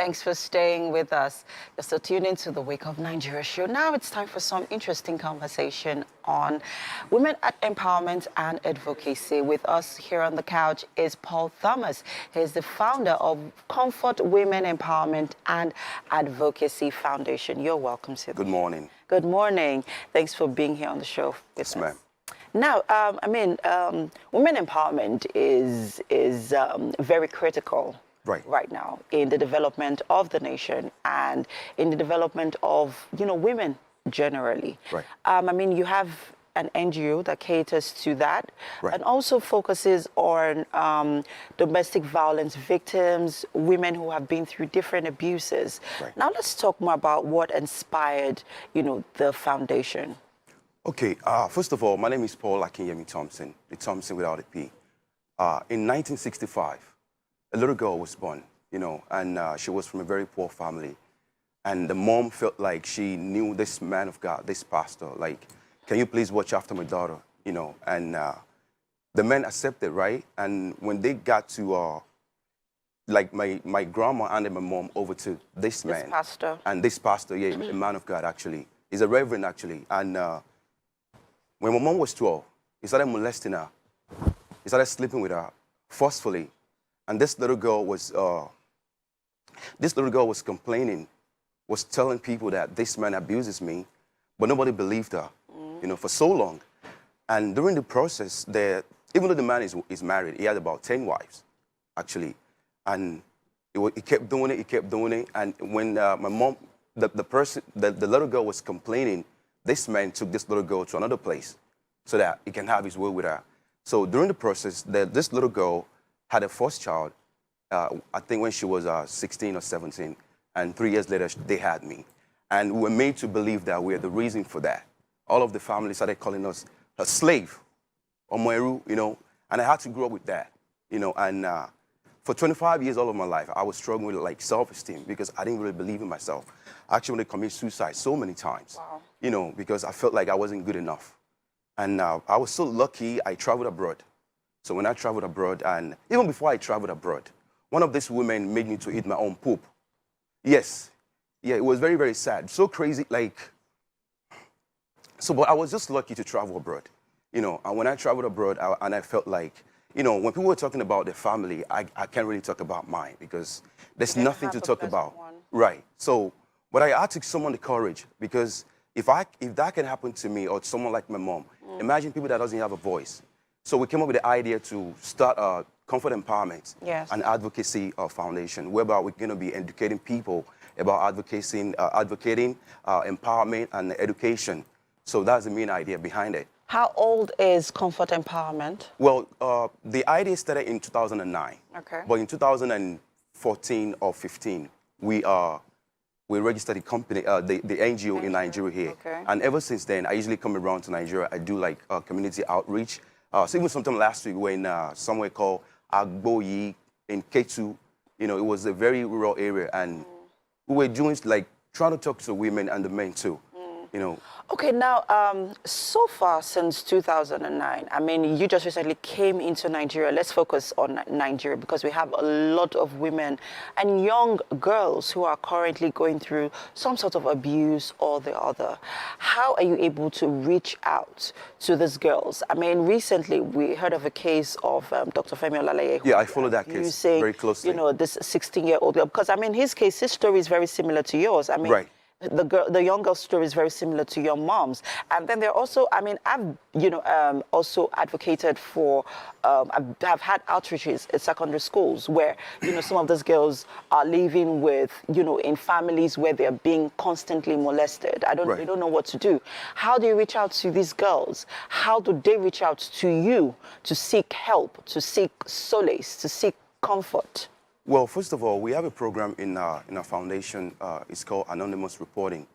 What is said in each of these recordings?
Thanks for staying with us. You're still tuned into the Wake Up Nigeria show. Now it's time for some interesting conversation on women empowerment and advocacy. With us here on the couch is Paul Thomas. He's the founder of Comfort Women Empowerment and Advocacy Foundation. You're welcome, sir. Good morning. Good morning. Thanks for being here on the show with us. Yes, ma'am. Now, women empowerment is very critical right now in the development of the nation and in the development of, women generally. Right. You have an NGO that caters to that and also focuses on domestic violence victims, women who have been through different abuses. Right. Now, let's talk more about what inspired, the foundation. Okay, first of all, my name is Paul Akinyemi Thomson, the Thomson without a P. In 1965, a little girl was born, and she was from a very poor family. And the mom felt like she knew this man of God, this pastor, like, can you please watch after my daughter, And the man accepted, right? And when they got to, my grandma handed my mom over to this man. This pastor. And this pastor, yeah, a man of God, actually. He's a reverend, actually. And when my mom was 12, he started molesting her. He started sleeping with her forcefully. And this little girl was complaining, was telling people that this man abuses me, but nobody believed her, for so long. And during the process, even though the man is married, he had about 10 wives, actually. And he kept doing it, And when my mom, the little girl was complaining, this man took this little girl to another place so that he can have his way with her. So during the process, this little girl had a first child, I think when she was 16 or 17, and 3 years later, they had me. And we were made to believe that we are the reason for that. All of the family started calling us a slave, or Moeru, and I had to grow up with that, and for 25 years, all of my life, I was struggling with self-esteem because I didn't really believe in myself. I actually wanted to commit suicide so many times, because I felt like I wasn't good enough. And I was so lucky I traveled abroad. So when I traveled abroad, and even before I traveled abroad, one of these women made me to eat my own poop. Yes. Yeah, it was very, very sad. So crazy, but I was just lucky to travel abroad, And when I traveled abroad, I felt like, when people were talking about their family, I can't really talk about mine because there's nothing to talk about. Right. So, but I had to summon the courage because if that can happen to me or to someone like my mom, imagine people that doesn't have a voice. So we came up with the idea to start a Comfort Empowerment and Advocacy Foundation, whereby we're going to be educating people about advocating, empowerment, and education. So that's the main idea behind it. How old is Comfort Empowerment? Well, the idea started in 2009. Okay. But in 2014 or 15, we registered the company, the NGO in Nigeria here. Okay. And ever since then, I usually come around to Nigeria. I do community outreach. So even sometime last week, we're in somewhere called Agboyi in Ketu. It was a very rural area, and we were doing trying to talk to the women and the men too. Okay, now, so far since 2009, you just recently came into Nigeria. Let's focus on Nigeria because we have a lot of women and young girls who are currently going through some sort of abuse or the other. How are you able to reach out to these girls? Recently we heard of a case of Dr. Femi Olalaye. Yeah, I followed that case very closely. This 16-year-old girl, because his case, his story is very similar to yours. Right. The young girl's story is very similar to your mom's. And then there are also, I've, also advocated for, I've had outreaches at secondary schools where, some of those girls are living with, in families where they're being constantly molested. They don't know what to do. How do you reach out to these girls? How do they reach out to you to seek help, to seek solace, to seek comfort? Well, first of all, we have a program in our foundation. It's called Anonymous Reporting.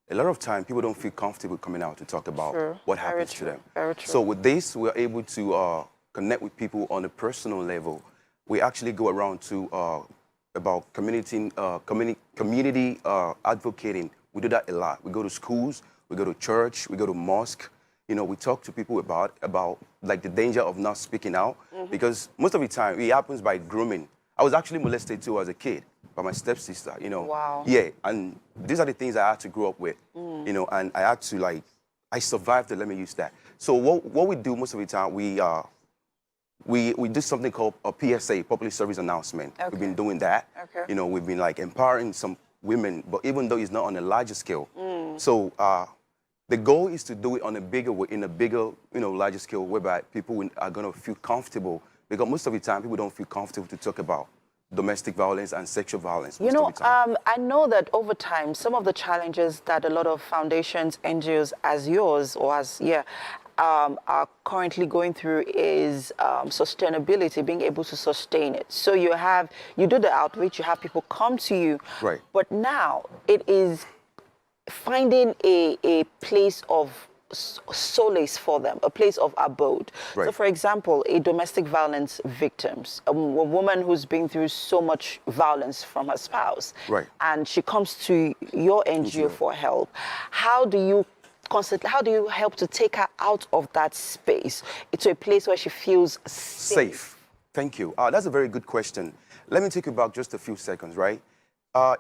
A lot of time, people don't feel comfortable coming out to talk about what happens to them. Very true. So with this, we're able to connect with people on a personal level. We actually go around to about community advocating. We do that a lot. We go to schools, we go to church, we go to mosque. We talk to people about the danger of not speaking out, because most of the time it happens by grooming. I was actually molested too as a kid, by my stepsister, you know. Wow. Yeah, and these are the things I had to grow up with, you know, and I had to like, I survived it, let me use that. So what we do most of the time, we do something called a PSA, public service announcement. Okay. We've been doing that. Okay. You know, we've been like empowering some women, but even though it's not on a larger scale. So the goal is to do it on a bigger way, in a bigger, you know, larger scale, whereby people are going to feel comfortable, because most of the time people don't feel comfortable to talk about domestic violence and sexual violence. You know, I know that over time, some of the challenges that a lot of foundations, NGOs as yours or as, are currently going through is sustainability, being able to sustain it. So you do the outreach, you have people come to you. Right. But now it is finding a place of solace for them, a place of abode. Right. So for example, a domestic violence victims, a woman who's been through so much violence from her spouse, Right. and she comes to your NGO for help. How do you help to take her out of that space to a place where she feels safe? Thank you. That's a very good question. Let me take you back just a few seconds, right?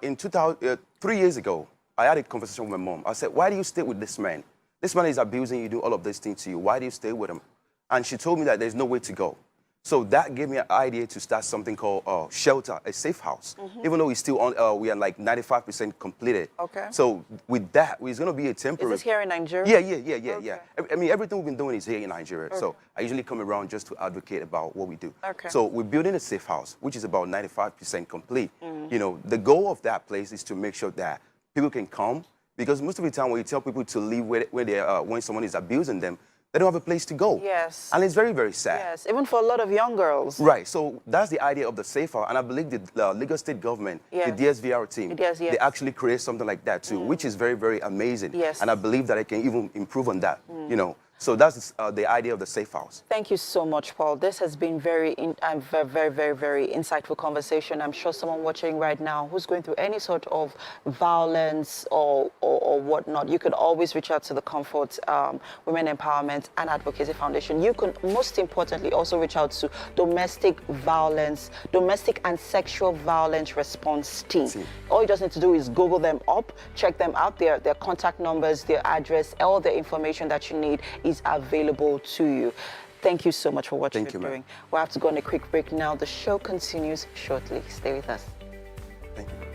In 3 years ago, I had a conversation with my mom. I said, why do you stay with this man? This man is abusing you, do all of these things to you. Why do you stay with him? And she told me that there's no way to go. So that gave me an idea to start something called shelter, a safe house. Even though we still on, we are like 95% completed. Okay. So with that, it's going to be a temporary. Is this here in Nigeria? Yeah. I mean, everything we've been doing is here in Nigeria. Okay. So I usually come around just to advocate about what we do. Okay. So we're building a safe house, which is about 95% complete. You know, the goal of that place is to make sure that people can come, because most of the time when you tell people to leave when someone is abusing them, they don't have a place to go. Yes. And it's very, very sad. Yes, even for a lot of young girls. Right. So that's the idea of the safe house. And I believe the Lagos State government, Yes. the DSVR team, Yes. they actually create something like that too, which is very, very amazing. Yes. And I believe that I can even improve on that, you know. So that's the idea of the safe house. Thank you so much, Paul. This has been very, very insightful conversation. I'm sure someone watching right now who's going through any sort of violence or whatnot, you can always reach out to the Comfort Women Empowerment and Advocacy Foundation. You can, most importantly, also reach out to domestic and sexual violence response team. All you just need to do is Google them up, check them out, their contact numbers, their address, all the information that you need is available to you. Thank you so much for what you're doing. We'll have to go on a quick break now. The show continues shortly. Stay with us. Thank you.